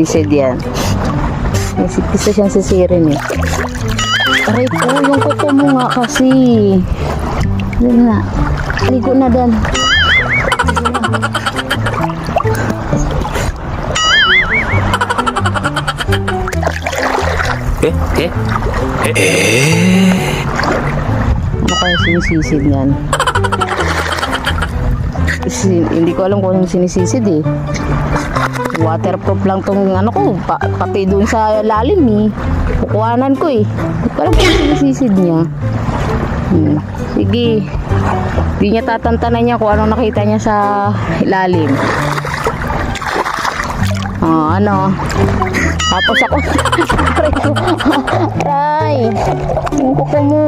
Sisid yan. Gusto siyang sisirin eh. Aray po, yung kuko mo nga kasi. Yan na. Ligo na dan. Ano kaya sinisisid niyan? Hindi ko alam kung anong sinisisid eh. Waterproof lang tong ano ko, pati dun sa lalim eh. Kukuhanan ko eh. Hindi ko alam kung anong sinisisid niya. Sige. Hindi niya tatantanan niya kung anong nakita niya sa ilalim. Ano? Tapos ako. Aray. Yung kuko mo.